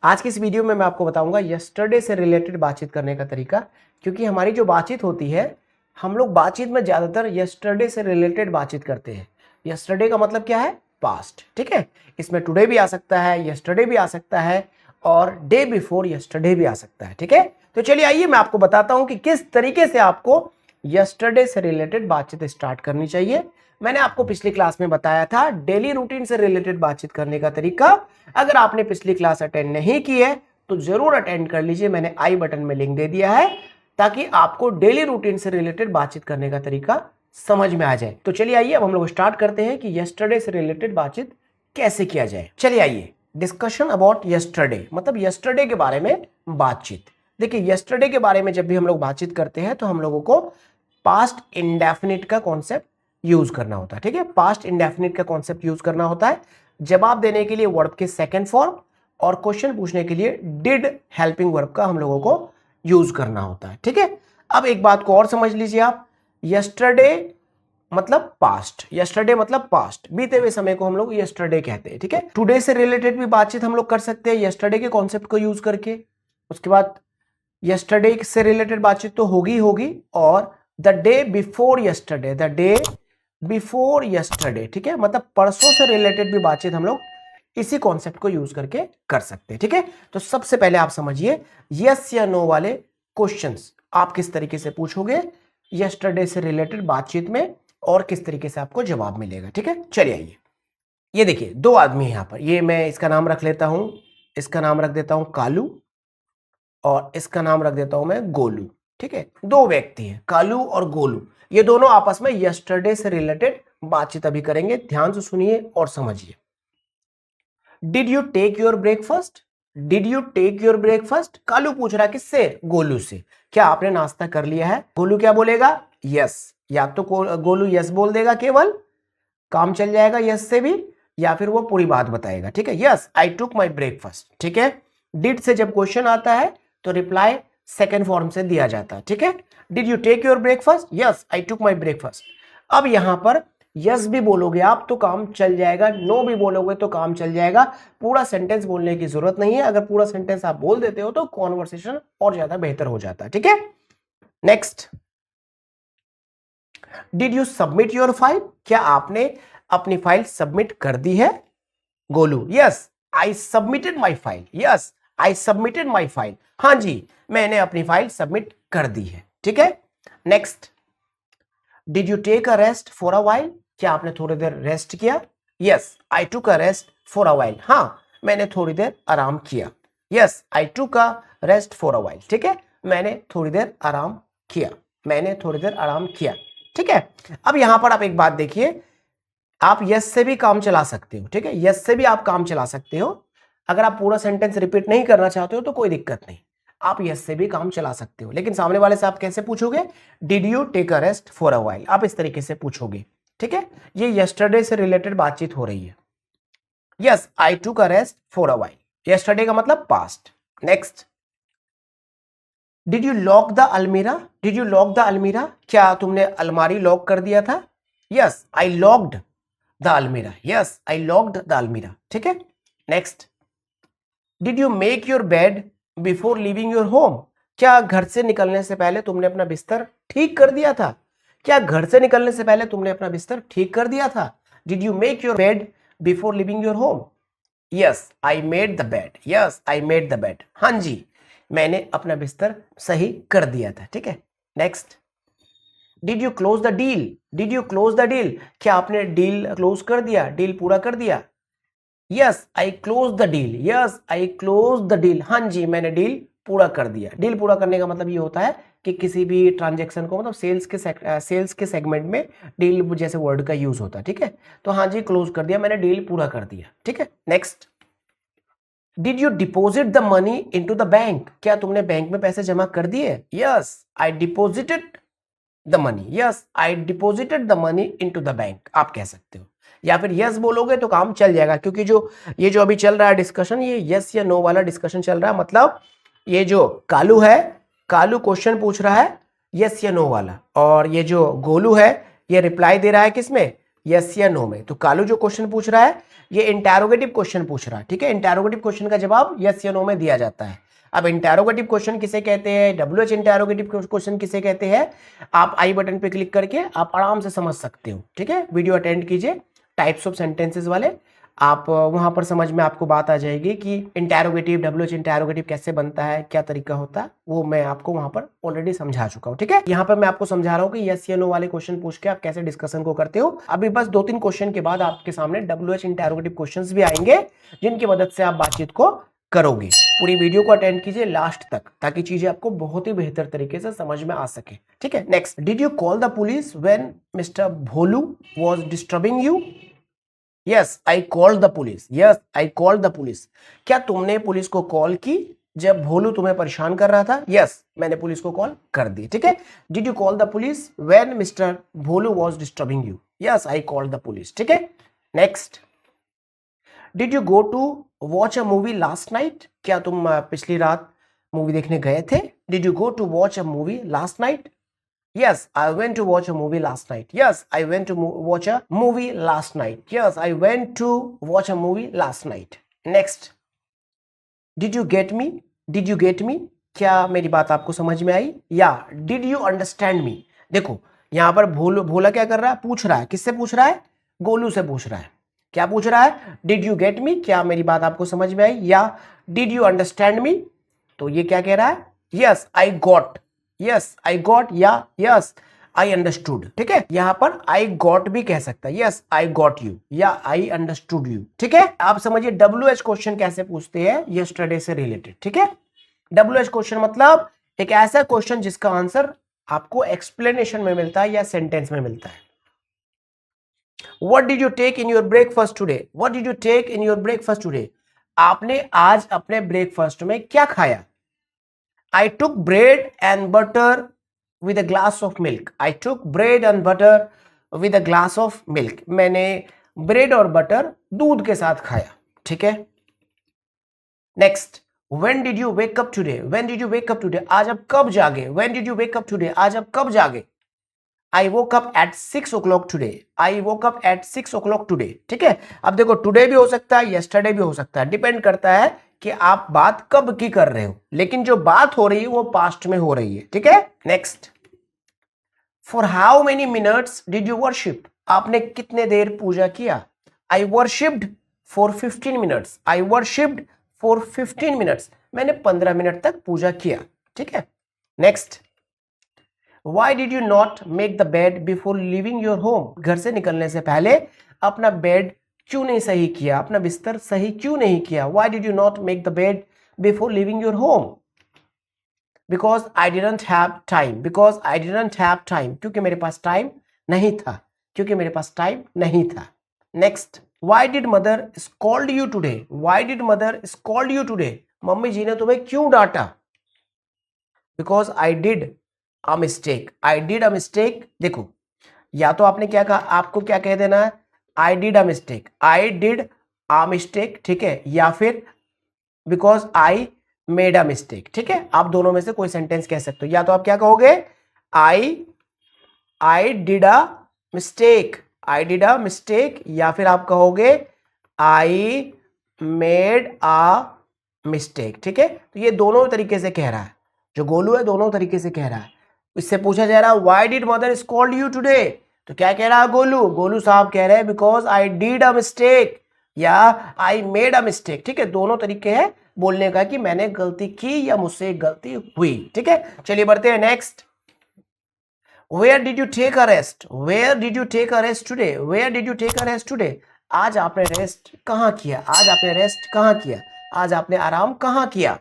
आज की इस वीडियो में मैं आपको बताऊंगा यस्टरडे से रिलेटेड बातचीत करने का तरीका। क्योंकि हमारी जो बातचीत होती है, हम लोग बातचीत में ज़्यादातर यस्टरडे से रिलेटेड बातचीत करते हैं। यस्टरडे का मतलब क्या है? पास्ट। ठीक है, इसमें टुडे भी आ सकता है, यस्टरडे भी आ सकता है और डे बिफोर यस्टरडे भी आ सकता है। ठीक है, तो चलिए आइए मैं आपको बताता हूं कि किस तरीके से आपको यस्टरडे से रिलेटेड बातचीत स्टार्ट करनी चाहिए। मैंने आपको पिछली क्लास में बताया था डेली रूटीन से रिलेटेड बातचीत करने का तरीका। अगर आपने पिछली क्लास अटेंड नहीं की है तो जरूर अटेंड कर लीजिए, मैंने आई बटन में लिंक दे दिया है, ताकि आपको डेली रूटीन से रिलेटेड बातचीत करने का तरीका समझ में आ जाए। तो चलिए आइए अब हम लोग स्टार्ट करते हैं कि यस्टरडे से रिलेटेड बातचीत कैसे किया जाए। चलिए आइए, डिस्कशन अबाउट यस्टरडे, मतलब यस्टरडे के बारे में बातचीत। देखिए, यस्टरडे के बारे में जब भी हम लोग बातचीत करते हैं तो हम लोगों को पास्ट इंडेफिनिट का कॉन्सेप्ट यूज करना होता है। ठीक है, पास्ट इंडेफिनिट का कॉन्सेप्ट यूज करना होता है जवाब देने के लिए वर्ब के सेकंड फॉर्म और क्वेश्चन पूछने के लिए डिड हेल्पिंग वर्ब का हम लोगों को यूज करना होता है। ठीक है, अब एक बात को और समझ लीजिए आप, यस्टरडे मतलब पास्ट, यस्टरडे मतलब पास्ट, बीते हुए समय को हम लोग यस्टरडे कहते हैं। ठीक है, टुडे से रिलेटेड भी बातचीत हम लोग कर सकते हैं यस्टरडे के कॉन्सेप्ट को यूज करके। उसके बाद यस्टरडे से रिलेटेड बातचीत तो होगी होगी, और the day before yesterday, the day before yesterday, ठीक है, मतलब परसों से रिलेटेड भी बातचीत हम लोग इसी कॉन्सेप्ट को यूज करके कर सकते हैं। ठीक है, तो सबसे पहले आप समझिए यस या नो वाले क्वेश्चंस आप किस तरीके से पूछोगे यस्टरडे से रिलेटेड बातचीत में और किस तरीके से आपको जवाब मिलेगा। ठीक है, चलिए आइए, ये देखिए दो आदमी यहां पर, ये मैं इसका नाम रख लेता हूं, इसका नाम रख देता हूं कालू और इसका नाम रख देता हूं मैं गोलू। ठीक है, दो व्यक्ति हैं कालू और गोलू, ये दोनों आपस में यस्टरडे से रिलेटेड बातचीत अभी करेंगे। ध्यान से सुनिए और समझिए। Did you take your breakfast? Did you take your breakfast? Kalu पूछ रहा है किससे? गोलू से। क्या आपने नाश्ता कर लिया है? गोलू क्या बोलेगा? यस। या तो गोलू यस बोल देगा, केवल काम चल जाएगा यस से भी, या फिर वो पूरी बात बताएगा। ठीक है, yes I took my breakfast. ठीक है, डिड से जब क्वेश्चन आता है तो रिप्लाई सेकेंड फॉर्म से दिया जाता है। ठीक है, did you take your breakfast? Yes I took my breakfast. अब यहां पर यस भी बोलोगे आप तो काम चल जाएगा, नो भी बोलोगे तो काम चल जाएगा। पूरा सेंटेंस बोलने की जरूरत नहीं है, अगर पूरा सेंटेंस आप बोल देते हो तो कॉन्वर्सेशन और ज्यादा बेहतर हो जाता है। ठीक है, next, did you submit your file? क्या आपने अपनी फाइल सबमिट कर दी है? Golu, yes I submitted my file. Yes I submitted my file, हाँ जी मैंने अपनी फाइल सबमिट कर दी है। ठीक है, next, did you take a rest for a while? क्या आपने थोड़ी देर रेस्ट किया? Yes I took a rest for a while, हाँ मैंने थोड़ी देर आराम किया। Yes I took a rest for a while. ठीक है, मैंने थोड़ी देर आराम किया, मैंने थोड़ी देर आराम किया। ठीक है, अब यहां पर आप एक बात देखिए, आप यस से भी काम चला सकते हो। ठीक है, यस से भी आप काम चला सकते हो। अगर आप पूरा सेंटेंस रिपीट नहीं करना चाहते हो तो कोई दिक्कत नहीं, आप यस से भी काम चला सकते हो। लेकिन सामने वाले से आप कैसे पूछोगे? Did you take a rest for a while, आप इस तरीके से पूछोगे। ठीक है, ये यस्टरडे से रिलेटेड बातचीत हो रही है। Yes I took a rest for a while, yesterday का मतलब past. Next, did you lock the अलमीरा? डिड यू लॉक द अलमीरा? क्या तुमने अलमारी लॉक कर दिया था? यस आई लॉक्ड द अलमीरा। यस आई लॉक्ड द अलमीरा। ठीक है, next, did you make your bed before living your home? क्या घर से निकलने से पहले तुमने अपना बिस्तर ठीक कर दिया था? क्या घर से निकलने से पहले तुमने अपना बिस्तर ठीक कर दिया था? Did you make your bed before living your home? Yes I made the bed. Yes I made the bed, हाँ जी मैंने अपना बिस्तर सही कर दिया था। ठीक है, next, did you close the deal? Did you close the deal? क्या आपने डील क्लोज कर दिया, डील पूरा कर दिया? Yes I close the deal. Yes I close the deal, हाँ जी मैंने डील पूरा कर दिया। डील पूरा करने का मतलब ये होता है कि किसी भी ट्रांजेक्शन को, मतलब सेल्स के सेगमेंट में डील जैसे वर्ड का यूज होता है। ठीक है, तो हाँ जी क्लोज कर दिया, मैंने डील पूरा कर दिया। ठीक है, next, did you deposit the money into the bank? क्या तुमने बैंक में पैसे जमा कर दिए? Yes I deposited the money. Yes I deposited the money into the bank, आप कह सकते हो। या फिर यस बोलोगे तो काम चल जाएगा, क्योंकि ये जो अभी चल रहा है डिस्कशन, ये यस या नो वाला डिस्कशन चल रहा है। मतलब ये जो कालू है, कालू क्वेश्चन पूछ रहा है यस या नो वाला, और ये जो गोलू है ये रिप्लाई दे रहा है किसमें? यस या नो में। तो कालू जो क्वेश्चन पूछ रहा है ये इंटेरोगेटिव क्वेश्चन पूछ रहा है, ठीक है। इंटेरोगेटिव क्वेश्चन का जवाब यस या नो में दिया जाता है। अब इंटेरोगेटिव क्वेश्चन किसे कहते हैं, डब्ल्यूएच इंटेरोगेटिव क्वेश्चन किसे कहते हैं, आप आई बटन पे क्लिक करके आप आराम से समझ सकते हो, ठीक है। वीडियो अटेंड कीजिए टाइप्स ऑफ सेंटेंसेस वाले, आप वहां पर समझ में आपको बात आ जाएगी कि इंटेरोगेटिव, डब्ल्यूएच इंटेरोगेटिव कैसे बनता है, क्या तरीका होता है, वो मैं आपको वहां पर ऑलरेडी समझा चुका हूं, ठीक है। यहाँ पर मैं आपको समझा रहा हूँ कि यस या नो वाले क्वेश्चन पूछ के आप कैसे डिस्कशन को करते हो। अभी बस 2-3 क्वेश्चन के बाद आपके सामने डब्ल्यूएच इंटेरोगेटिव क्वेश्चंस भी आएंगे जिनकी मदद से आप बातचीत को करोगे। पूरी वीडियो को अटेंड कीजिए लास्ट तक ताकि चीजें आपको बहुत ही बेहतर तरीके से समझ में आ सके, ठीक है। Next, did you call the police when mister Bholu was disturbing you? Yes I called the police. Yes I called the police. क्या तुमने पुलिस को कॉल की जब भोलू तुम्हें परेशान कर रहा था? यस मैंने पुलिस को कॉल कर दी, ठीक है। Did you call the police when mister Bholu was disturbing you? Yes I called the police, ठीक है। Next, did you go to watch a movie last night? क्या तुम पिछली रात मूवी देखने गए थे? Did you go to watch a movie last night? Yes, I went to watch a movie last night. Yes, I went to watch a movie last night. Yes, I went to watch a movie last night. Next, did you get me? Did you get me? क्या मेरी बात आपको समझ में आई? या did you understand me? देखो यहां पर भोला क्या कर रहा है, पूछ रहा है, किससे पूछ रहा है? गोलू से पूछ रहा है। क्या पूछ रहा है? Did you get me? क्या मेरी बात आपको समझ में आई? या did you understand me? तो ये क्या कह रहा है? Yes, I got. Yes I got या यस आई अंडरस्टूड, ठीक है। यहां पर आई गॉट भी कह सकता है, यस आई गॉट यू या आई अंडरस्टूड यू, ठीक है। आप समझिए डब्ल्यूएच क्वेश्चन कैसे पूछते हैं यस्टरडे से रिलेटेड, ठीक है। डब्ल्यूएच क्वेश्चन मतलब एक ऐसा क्वेश्चन जिसका आंसर आपको एक्सप्लेनेशन में मिलता है या सेंटेंस में मिलता है। What did you take in your breakfast today? What did you take in your breakfast today? आपने आज अपने ब्रेकफास्ट में क्या खाया? I took bread and butter with a glass of milk. I took bread and butter with a glass of milk. मैंने bread और butter दूध के साथ खाया, ठीक है। Next, when did you wake up today? When did you wake up today? आज आप कब जागे? When did you wake up today? आज आप कब जागे? I woke up at 6 o'clock today. I woke up at 6 o'clock today. ठीक है। अब देखो टुडे भी हो सकता है, yesterday भी हो सकता है, डिपेंड करता है कि आप बात कब की कर रहे हो, लेकिन जो बात हो रही है वो पास्ट में हो रही है, ठीक है। Next, for how many minutes did you worship? आपने कितने देर पूजा किया? I worshipped for 15 minutes. I worshipped for 15 minutes. मैंने 15 मिनट तक पूजा किया, ठीक है। Next, Why did you not make the bed before leaving your home? घर से निकलने से पहले अपना बेड क्यों नहीं सही किया, अपना बिस्तर सही क्यों नहीं किया? Why did you not make the bed before leaving your home? Because I didn't have time. Because I didn't have time. क्योंकि मेरे पास टाइम नहीं था, क्योंकि मेरे पास टाइम नहीं था। Next, why did mother scold you today? Why did mother scold you today? Mummy ji ने तुम्हें क्यों डांटा? Because I did a mistake. I did a mistake. देखो या तो आपने क्या कहा, आपको क्या कह देना है, I did a mistake. I did a mistake, ठीक है, या फिर because I made a mistake, ठीक है। आप दोनों में से कोई सेंटेंस कह सकते हो। या तो आप क्या कहोगे, I did a mistake. I did a mistake, या फिर आप कहोगे I made a mistake, ठीक है। तो ये दोनों तरीके से कह रहा है, जो गोलू है दोनों तरीके से कह रहा है। इससे पूछा जा रहा है why did mother scold you today? तो क्या कह रहा है गोलू? गोलू साहब कह रहे हैं because I did a mistake या आई मेड अ मिस्टेक, ठीक है। दोनों तरीके हैं बोलने का कि मैंने गलती की या मुझसे गलती हुई, ठीक है। चलिए बढ़ते हैं next. Where did you take a rest? Where did you take a rest today? Where did you take a rest today? आज आपने रेस्ट कहाँ किया? आज आपने रेस्ट कहाँ किया? आज आपने आराम कहाँ किया?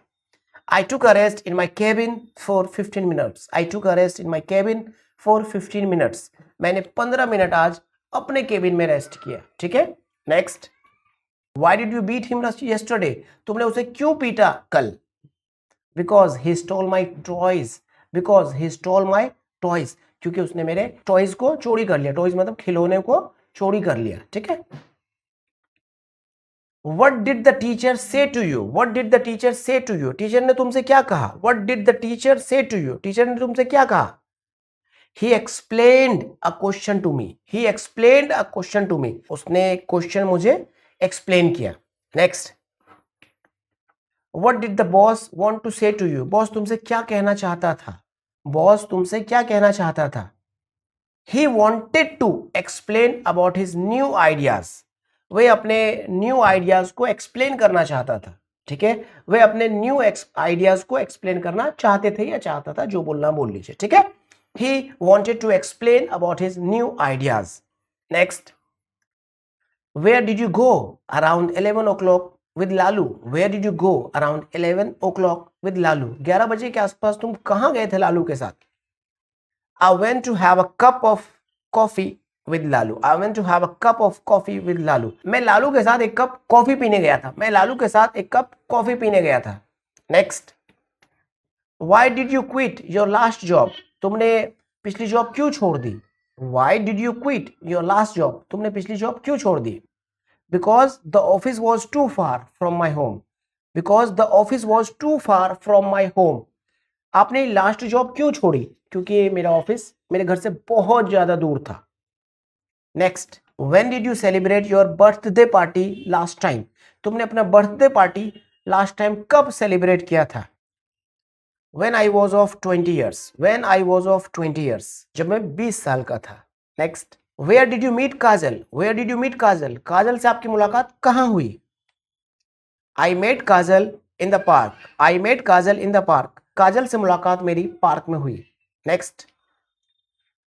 I took a rest in my cabin for 15 minutes. I took a rest in my cabin for 15 minutes. मैंने 15 मिनट आज अपने केबिन में रेस्ट किया, ठीक है। Next, Why did you beat him yesterday? तुमने उसे क्यों पीटा कल? Because he stole my toys. Because he stole my toys. क्योंकि उसने मेरे टॉयज को चोरी कर लिया। टॉयज मतलब खिलौने को चोरी कर लिया, ठीक है। What did the teacher say to you? What did the teacher say to you? Teacher ने तुमसे क्या कहा? What did the teacher say to you? Teacher ने तुमसे क्या कहा? He explained a question to me. He explained a question to me. उसने question मुझे एक्सप्लेन किया. Next, What did the boss want to say to you? Boss तुमसे क्या कहना चाहता था? बॉस तुमसे क्या कहना चाहता था? He wanted to explain about his new ideas. वह अपने न्यू आइडियाज को एक्सप्लेन करना चाहता था. ठीक है, वे अपने न्यू आइडियाज को एक्सप्लेन करना चाहते थे या चाहता था, जो बोलना बोल लीजिए. ठीक है, he wanted to explain about his new ideas. Next, where did you go around 11 o'clock with Lalu? Where did you go around 11 o'clock with Lalu? 11 बजे के आसपास तुम कहां गए थे लालू के साथ? I went to have a cup of coffee with Lalu. I went to have a cup of coffee with Lalu. मैं लालू के साथ एक कप कॉफी पीने गया था. मैं लालू के साथ एक कप कॉफी पीने गया था. Next, Why did you quit your last job? तुमने पिछली जॉब क्यों छोड़ दी? Why did you quit your last job? तुमने पिछली जॉब क्यों छोड़ दी? Because the office was too far from my home. Because the office was too far from my home. आपने last job क्यों छोड़ी? क्योंकि मेरा ऑफिस मेरे घर से बहुत ज्यादा दूर था. Next, When did you celebrate your birthday party last time? तुमने अपना बर्थडे पार्टी लास्ट टाइम कब सेलिब्रेट किया था? When I was of 20 years. When I was of 20 years. जब मैं 20 साल का था. Next, Where did you meet Kajal? Where did you meet Kajal? काजल से आपकी मुलाकात कहाँ हुई? I met Kajal in the park. I met Kajal in the park. काजल से मुलाकात मेरी पार्क में हुई. Next,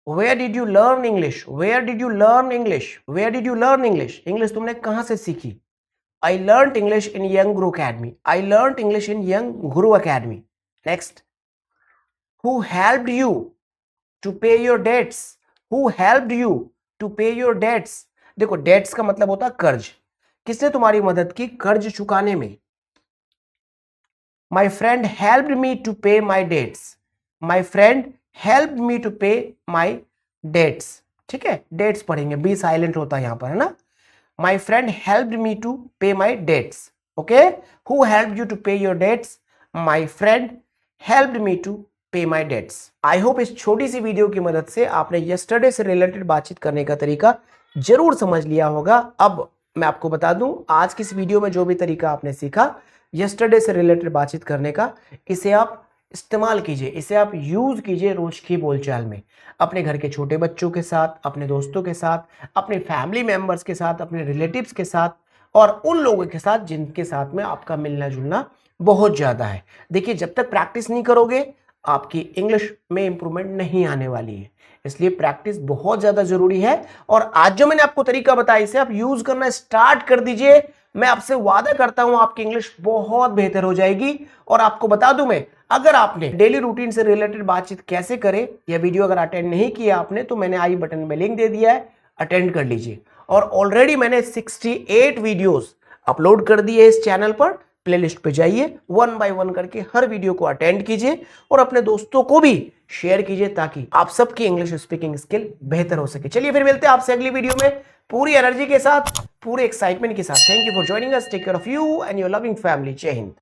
Where did you learn English? Where did you learn English? Where did you learn English? English तुमने कहाँ से सीखी? I learned English in Young Guru Academy. I learned English in Young Guru Academy. Next, Who helped you to pay your debts? Who helped you to pay your debts? देखो, dates का मतलब होता है कर्ज. किसने तुम्हारी मदद की कर्ज चुकाने में? My friend helped me to pay my debts. My friend helped me to pay my debts. ठीक है, डेट्स पढ़ेंगे, बी साइलेंट होता है यहां पर, है ना. My friend helped me to pay my debts. Okay, who helped you to pay your debts? My friend helped me to pay my debts. I hope इस छोटी सी वीडियो की मदद से आपने यस्टरडे से रिलेटेड बातचीत करने का तरीका जरूर समझ लिया होगा. अब मैं आपको बता दूं, आज की इस वीडियो में जो भी तरीका आपने सीखा यस्टरडे से रिलेटेड बातचीत करने का, इसे आप इस्तेमाल कीजिए, इसे आप यूज कीजिए रोज की बोलचाल में, अपने घर के छोटे बच्चों के साथ, अपने दोस्तों के साथ, अपने फैमिली मेंबर्स के साथ, अपने रिलेटिव्स के साथ और उन लोगों के साथ जिनके साथ में आपका मिलना जुलना बहुत ज़्यादा है. देखिए, जब तक प्रैक्टिस नहीं करोगे आपकी इंग्लिश में इंप्रूवमेंट नहीं आने वाली है, इसलिए प्रैक्टिस बहुत ज़्यादा ज़रूरी है. और आज जो मैंने आपको तरीका बताया, इसे आप यूज़ करना स्टार्ट कर दीजिए. मैं आपसे वादा करता हूं आपकी इंग्लिश बहुत बेहतर हो जाएगी. और आपको बता दूं मैं, अगर आपने डेली रूटीन से रिलेटेड बातचीत कैसे करें, यह वीडियो अगर अटेंड नहीं किया आपने, तो मैंने आई बटन में लिंक दे दिया है, अटेंड कर लीजिए. और ऑलरेडी मैंने 68 वीडियोस अपलोड कर दिए इस चैनल पर. प्लेलिस्ट पे जाइए, 1 बाय 1 करके हर वीडियो को अटेंड कीजिए और अपने दोस्तों को भी शेयर कीजिए, ताकि आप सबकी इंग्लिश स्पीकिंग स्किल बेहतर हो सके. चलिए फिर मिलते हैं आपसे अगली वीडियो में पूरी एनर्जी के साथ, पूरे एक्साइटमेंट के साथ. Thank you for joining us. Take care of you and your loving family. Jai Hind.